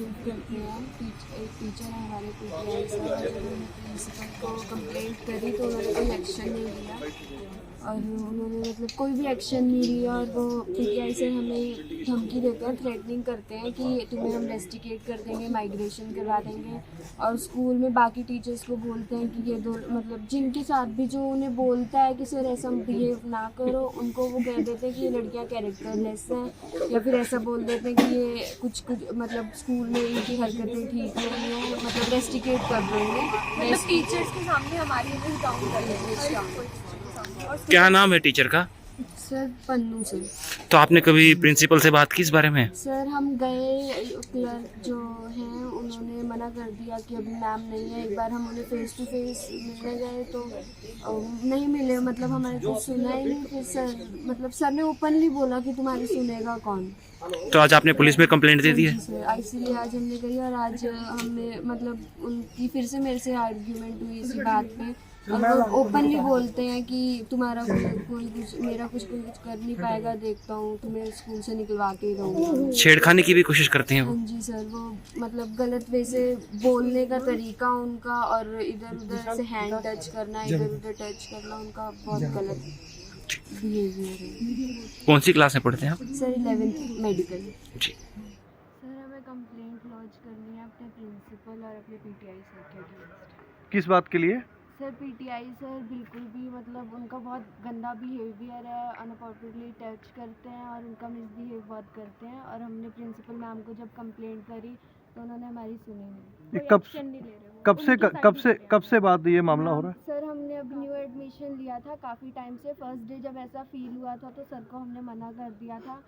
Behave करते हैं। एक टीचर है हमारे पीटीआई सर, उन्होंने प्रिंसिपल को कंप्लेंट करी तो उन्होंने कोई एक्शन नहीं लिया और उन्होंने मतलब कोई भी एक्शन नहीं लिया और वो पीटीआई सर हमें धमकी देते हैं, थ्रेटनिंग करते हैं कि तुम्हें हम रेस्टिकेट कर देंगे, माइग्रेशन करवा देंगे। और स्कूल में बाकी टीचर्स को बोलते हैं कि ये दो मतलब जिनके साथ भी जो उन्हें बोलता है कि सर ऐसा बिहेव ना करो, उनको वो कह देते हैं कि ये लड़कियां कैरेक्टरलेस हैं, या फिर ऐसा बोल देते हैं कि ये कुछ मतलब स्कूल में इनकी हरकतें ठीक नहीं है, मतलब रेस्टिकेट कर देंगे, मतलब टीचर्स के सामने हमारी इमेज डाउन कर देंगे। क्या नाम है टीचर का? Sir Pannu sir. तो आपने कभी प्रिंसिपल से बात की इस बारे में? सर हम गए, क्लर्क जो हैं उन्होंने मना कर दिया कि अभी मैम नहीं है। एक बार हम उन्हें फेस टू फेस मिलने गए तो नहीं मिले, मतलब हमारे को सुना ही नहीं। फिर सर ने ओपनली बोला कि तुम्हारी सुनेगा कौन। तो आज आपने पुलिस में कंप्लेंट दे दी है? सर इसीलिए आज हमने गई और आज हमने मतलब उनकी फिर से मेरे से आर्ग्यूमेंट हुई इसी बात पे और वो ओपनली बोलते हैं कि तुम्हारा कोई कुछ मेरा कुछ कर नहीं पाएगा, देखता हूँ तुम्हें स्कूल से निकलवा के ही रहूँगा। छेड़खानी की भी कोशिश करते हैं वो? हाँ जी सर, वो मतलब गलत वे से बोलने का तरीका उनका और इधर उधर से हैंड टच करना, इधर उधर टच करना, उनका बहुत गलत बिहेवियर है। कौन सी क्लास में पढ़ते हैं आप? Sir 11th medical. जी। सर हमें कंप्लेंट लॉन्च करनी है अपने प्रिंसिपल और अपने पीटीआई सर के अगेंस्ट। किस बात के लिए? सर पीटीआई सर बिल्कुल भी मतलब उनका बहुत गंदा बिहेवियर है, अनअप्रोप्रिएटली टच करते हैं और उनका मिसबिहेव बहुत करते हैं। और हमने प्रिंसिपल मैम को जब कंप्लेंट करी तो उन्होंने हमारी सुनी नहीं, कोई एक्शन नहीं ले रहे वो। कब से बात ये मामला हो रहा है? सर हमने अभी न्यू एडमिशन लिया था काफ़ी टाइम से, फर्स्ट डे जब ऐसा फील हुआ था तो सर को हमने मना कर दिया था,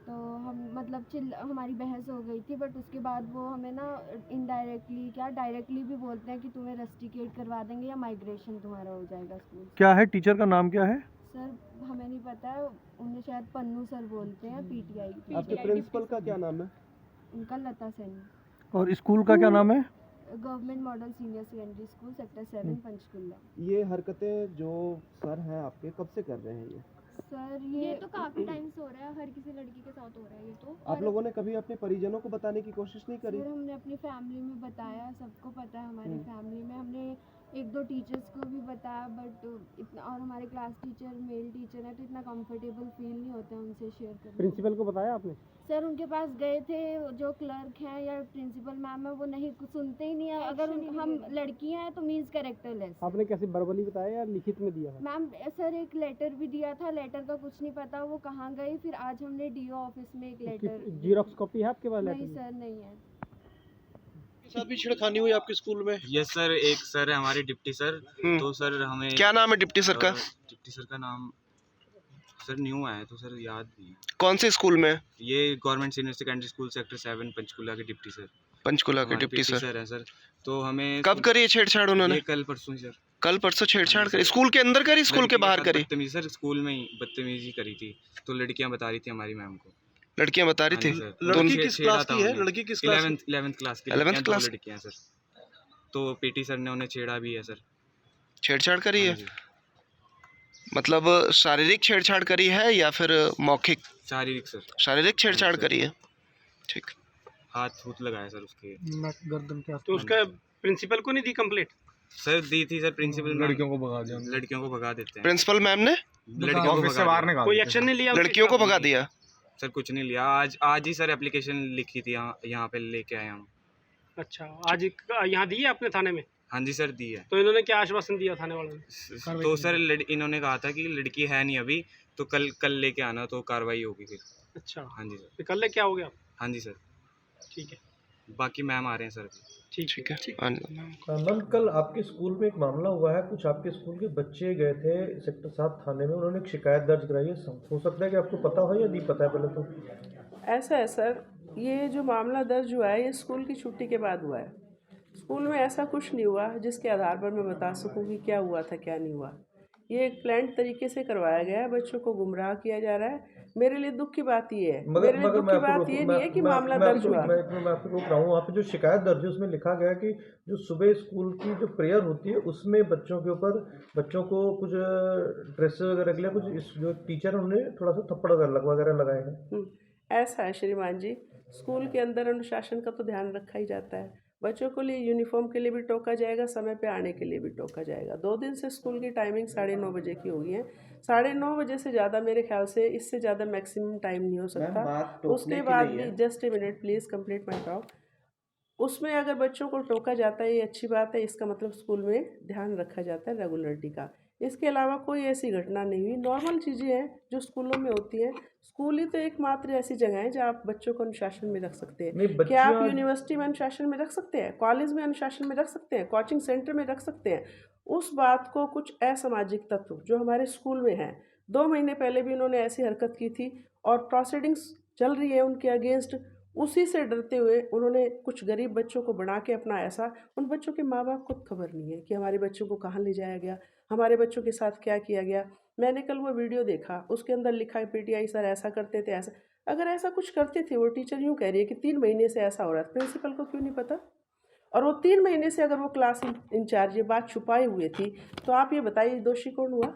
तो हम मतलब हमारी बहस हो गई थी। बट उसके बाद वो हमें ना इनडायरेक्टली क्या डायरेक्टली भी बोलते हैं कि तुम्हें रेस्टिकेट करवा देंगे या माइग्रेशन तुम्हारा हो जाएगा स्कूल। क्या है टीचर का नाम क्या है? सर हमें नहीं पता है, उन्हें शायद पन्नू सर बोलते हैं। पीटीआई आपके प्रिंसिपल का क्या नाम है? उनका लता सैनी। और स्कूल का क्या नाम है? Government model senior secondary school sector 7 Panchkula. ये हरकतें जो सर हैं आपके कब से कर रहे हैं ये? सर ये तो काफी टाइम से हो रहा है, हर किसी लड़की के साथ हो रहा है ये तो। आप लोगों ने कभी अपने परिजनों को बताने की कोशिश नहीं करी? सर हमने अपनी फैमिली में बताया, सबको पता है हमारी फैमिली में, हमने एक दो टीचर्स को भी बताया बट इतना, और हमारे क्लास टीचर मेल टीचर है तो इतना कंफर्टेबल फील नहीं होता है उनसे शेयर करने। प्रिंसिपल को बताया आपने? सर उनके पास गए थे, जो क्लर्क हैं या प्रिंसिपल मैम है वो नहीं कुछ सुनते ही नहीं है। अगर हम लड़कियां हैं तो मीन्स कैरेक्टरलेस। आपने कैसे वर्बली बताया या लिखित में दिया? मैम सर एक लेटर भी दिया था, लेटर का कुछ नहीं पता वो कहाँ गई। फिर आज हमने डीओ ऑफिस में एक लेटर। जीरोक्स कॉपी है आपके पास? नहीं सर नहीं है। साथ भी छेड़खानी हुई आपके स्कूल में? यस सर, एक सर है हमारे डिप्टी सर। तो सर हमें क्या नाम है डिप्टी सर का? डिप्टी सर का नाम सर न्यू है तो सर याद नहीं है। कौन से स्कूल में? ये government senior secondary school sector 7 Panchkula के डिप्टी सर। पंचकुला के डिप्टी सर सर है सर। तो हमें कब करी छेड़छाड़ उन्होंने? ये कल परसों सर। कल परसों छेड़छाड़ करी? स्कूल के अंदर करी, स्कूल के बाहर करी? बदतमीजी सर, स्कूल में ही बदतमीजी करी थी। तो लड़कियां बता रही थी हमारी मैम को। लड़कियां बता रही थी? लड़की किस क्लास की है? लड़की किस क्लास? 11th क्लास की 11th क्लास लड़कियां सर। तो पीटी सर ने उन्हें छेड़ा भी है सर। छेड़छाड़ करी है? मतलब शारीरिक छेड़छाड़ करी है या फिर मौखिक? शारीरिक सर। शारीरिक छेड़छाड़ करी है, ठीक। हाथ फूट लगाया सर उसके गर्दन के। तो उसका प्रिंसिपल को नहीं दी कंप्लेंट? सर दी थी सर, प्रिंसिपल लड़कियों को भगा दिया। लड़कियों को भगा देते हैं। प्रिंसिपल मैम ने लड़कियों को भगा दिया। कोई एक्शन नहीं लिया? लड़कियों को भगा दिया? सर कुछ नहीं लिया। आज ही सर एप्लीकेशन लिखी थी, यहाँ पे लेके आया हूँ। अच्छा, आज यहाँ दी है आपने थाने में? हाँ जी सर, दी है। तो इन्होंने क्या आश्वासन दिया थाने वालों ने? तो सर इन्होंने कहा था कि लड़की है नहीं अभी, तो कल लेके आना तो कार्रवाई होगी फिर। अच्छा हाँ जी सर। तो कल क्या हो गया? हाँ जी सर। ठीक है, बाकी मैम आ रहे हैं सर। ठीक है। मैम कल आपके स्कूल में एक मामला हुआ है, कुछ आपके स्कूल के बच्चे गए थे सेक्टर 7 थाने में, उन्होंने एक शिकायत दर्ज कराई है। हो सकता है कि आपको पता हो या नहीं पता है? पहले तो ऐसा है सर, ये जो मामला दर्ज हुआ है ये स्कूल की छुट्टी के बाद हुआ है। स्कूल में ऐसा कुछ नहीं हुआ जिसके आधार पर मैं बता सकूं कि क्या हुआ था क्या नहीं हुआ। ये एक प्लान्ड तरीके से करवाया गया है, बच्चों को गुमराह किया जा रहा है। मेरे लिए दुख की बात ये है, मेरे लिए दुख की बात ये नहीं है कि मामला दर्ज हुआ। मैं आपको रोक रहा हूँ। वहाँ पे जो शिकायत दर्ज है उसमें लिखा गया कि जो सुबह स्कूल की जो प्रेयर होती है उसमें बच्चों के ऊपर, बच्चों को कुछ ड्रेस वगैरह के लिए कुछ जो टीचर उन्होंने थोड़ा सा थप्पड़ वगैरह लगाए हैं। ऐसा है श्रीमान जी, स्कूल के अंदर अनुशासन का तो ध्यान रखा ही जाता है। बच्चों को लिए यूनिफॉर्म के लिए भी टोका जाएगा, समय पे आने के लिए भी टोका जाएगा। 2 दिन से स्कूल की टाइमिंग 9:30 बजे की हो गई है। 9:30 बजे से ज़्यादा मेरे ख्याल से इससे ज़्यादा मैक्सिमम टाइम नहीं हो सकता। उसके बाद भी just a minute please complete my talk. उसमें अगर बच्चों को टोका जाता है ये अच्छी बात है, इसका मतलब स्कूल में ध्यान रखा जाता है रेगुलरिटी का। इसके अलावा कोई ऐसी घटना नहीं हुई। नॉर्मल चीज़ें हैं जो स्कूलों में होती हैं। स्कूल ही तो एकमात्र ऐसी जगह है जहाँ आप बच्चों को अनुशासन में रख सकते हैं। क्या आप यूनिवर्सिटी में अनुशासन में रख सकते हैं, कॉलेज में अनुशासन में रख सकते हैं, कोचिंग सेंटर में रख सकते हैं? उस बात को कुछ असामाजिक तत्व जो हमारे स्कूल में हैं, 2 महीने पहले भी उन्होंने ऐसी हरकत की थी और प्रोसीडिंग्स चल रही है उनके अगेंस्ट। उसी से डरते हुए उन्होंने कुछ गरीब बच्चों को बना के अपना ऐसा, उन बच्चों के माँ बाप को खबर नहीं है कि हमारे बच्चों को कहाँ ले जाया गया, हमारे बच्चों के साथ क्या किया गया। मैंने कल वो वीडियो देखा, उसके अंदर लिखा है पीटीआई सर ऐसा करते थे, ऐसा। अगर ऐसा कुछ करते थे, वो टीचर यूँ कह रही है कि 3 महीने से ऐसा हो रहा है, प्रिंसिपल को क्यों नहीं पता? और वो 3 महीने से अगर वो क्लास इंचार्ज ये बात छुपाए हुए थी, तो आप ये बताइए दोषी कौन हुआ?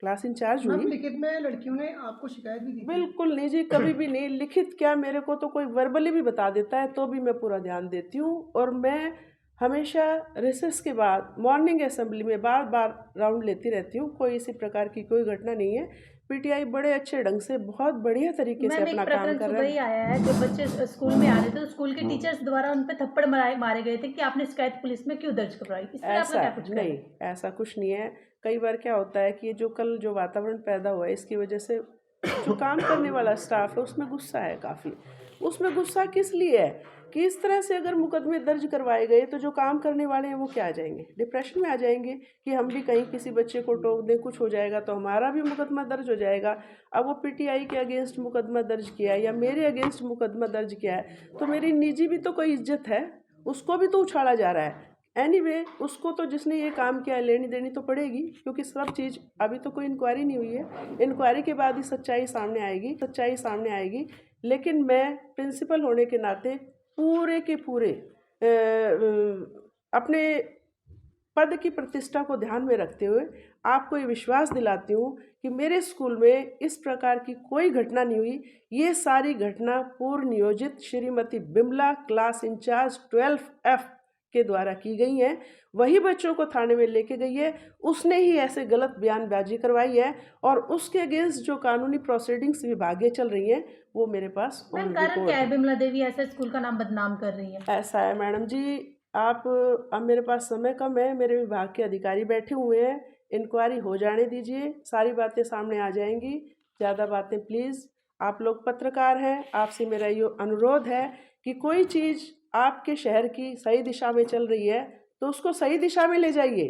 क्लास इंचार्ज हुई। लिखित में लड़कियों ने आपको शिकायत भी की? बिल्कुल नहीं जी, कभी भी नहीं। लिखित क्या, मेरे को तो कोई वर्बली भी बता देता है तो भी मैं पूरा ध्यान देती हूँ। और मैं हमेशा रिसेस के बाद मॉर्निंग असेंबली में बार बार राउंड लेती रहती हूँ। कोई इसी प्रकार की कोई घटना नहीं है। पीटीआई बड़े अच्छे ढंग से बहुत बढ़िया तरीके से अपना काम कर रहे हैं। आया है जब बच्चे स्कूल में आ रहे थे तो स्कूल के टीचर्स द्वारा उन पे थप्पड़ मारे गए थे कि आपने शिकायत पुलिस में क्यों दर्ज करवाई? ऐसा नहीं, ऐसा कुछ नहीं है। कई बार क्या होता है कि जो कल जो वातावरण पैदा हुआ है इसकी वजह से जो काम करने वाला स्टाफ है उसमें गुस्सा है काफ़ी। उसमें गुस्सा किस लिए है कि इस तरह से अगर मुकदमे दर्ज करवाए गए तो जो काम करने वाले हैं वो क्या आ जाएंगे, डिप्रेशन में आ जाएंगे कि हम भी कहीं किसी बच्चे को टोक दें, कुछ हो जाएगा तो हमारा भी मुकदमा दर्ज हो जाएगा। अब वो पीटीआई के अगेंस्ट मुकदमा दर्ज किया है या मेरे अगेंस्ट मुकदमा दर्ज किया है तो मेरी निजी भी तो कोई इज्जत है, उसको भी तो उछाला जा रहा है। एनीवे, उसको तो जिसने ये काम किया लेनी देनी तो पड़ेगी, क्योंकि सब चीज़ अभी तो कोई इंक्वायरी नहीं हुई है। इंक्वायरी के बाद ही सच्चाई सामने आएगी। लेकिन मैं प्रिंसिपल होने के नाते पूरे के पूरे अपने पद की प्रतिष्ठा को ध्यान में रखते हुए आपको ये विश्वास दिलाती हूँ कि मेरे स्कूल में इस प्रकार की कोई घटना नहीं हुई। ये सारी घटना पूर्व नियोजित Shrimati Bimla class in charge 12F के द्वारा की गई है। वही बच्चों को थाने में लेके गई है, उसने ही ऐसे गलत बयानबाजी करवाई है और उसके अगेंस्ट जो कानूनी प्रोसीडिंग्स विभागीय चल रही हैं वो मेरे पास कारण क्या है बिमला देवी ऐसे स्कूल का नाम बदनाम कर रही है? ऐसा है मैडम जी, आप अब मेरे पास समय कम है, मेरे विभाग के अधिकारी बैठे हुए हैं, इंक्वायरी हो जाने दीजिए, सारी बातें सामने आ जाएंगी। ज़्यादा बातें प्लीज़, आप लोग पत्रकार हैं, आपसे मेरा ये अनुरोध है कि कोई चीज़ आपके शहर की सही दिशा में चल रही है तो उसको सही दिशा में ले जाइए,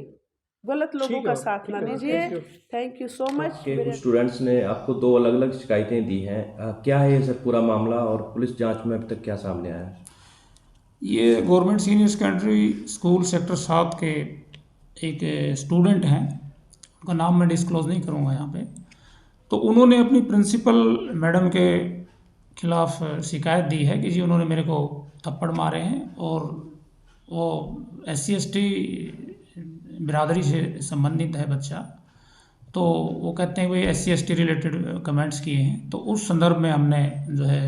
गलत लोगों का साथ ना दीजिए। Thank you so much. कुछ स्टूडेंट्स ने आपको 2 अलग-अलग शिकायतें दी हैं, क्या है ये सर पूरा मामला और पुलिस जांच में अब तक क्या सामने आया है? ये government senior secondary school sector 7 के एक स्टूडेंट हैं, उनका नाम मैं डिस्क्लोज़ नहीं करूँगा यहाँ पे। तो उन्होंने अपनी प्रिंसिपल मैडम के खिलाफ शिकायत दी है कि जी उन्होंने मेरे को थप्पड़ मारे हैं और वो SC/ST बिरादरी से संबंधित है बच्चा, तो वो कहते हैं कि SC/ST रिलेटेड कमेंट्स किए हैं। तो उस संदर्भ में हमने जो है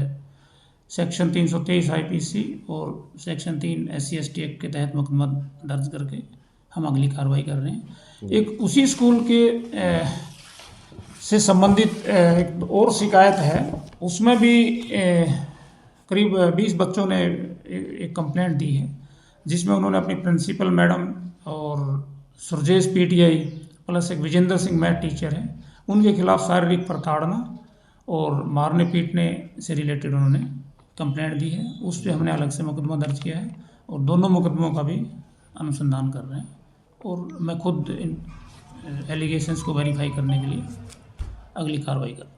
सेक्शन 323 IPC और सेक्शन 3 SC/ST एक्ट के तहत मुकदमा दर्ज करके हम अगली कार्रवाई कर रहे हैं। एक उसी स्कूल के से संबंधित एक और शिकायत है, उसमें भी करीब 20 बच्चों ने एक कंप्लेंट दी है जिसमें उन्होंने अपनी प्रिंसिपल मैडम और सुरजेश PTI प्लस एक विजेंद्र सिंह मैथ टीचर हैं, उनके खिलाफ शारीरिक प्रताड़ना और मारने पीटने से रिलेटेड उन्होंने कंप्लेंट दी है। उस पर हमने अलग से मुकदमा दर्ज किया है और दोनों मुकदमों का भी अनुसंधान कर रहे हैं और मैं खुद इन एलिगेशंस को वेरीफाई करने के लिए अगली कार्रवाई कर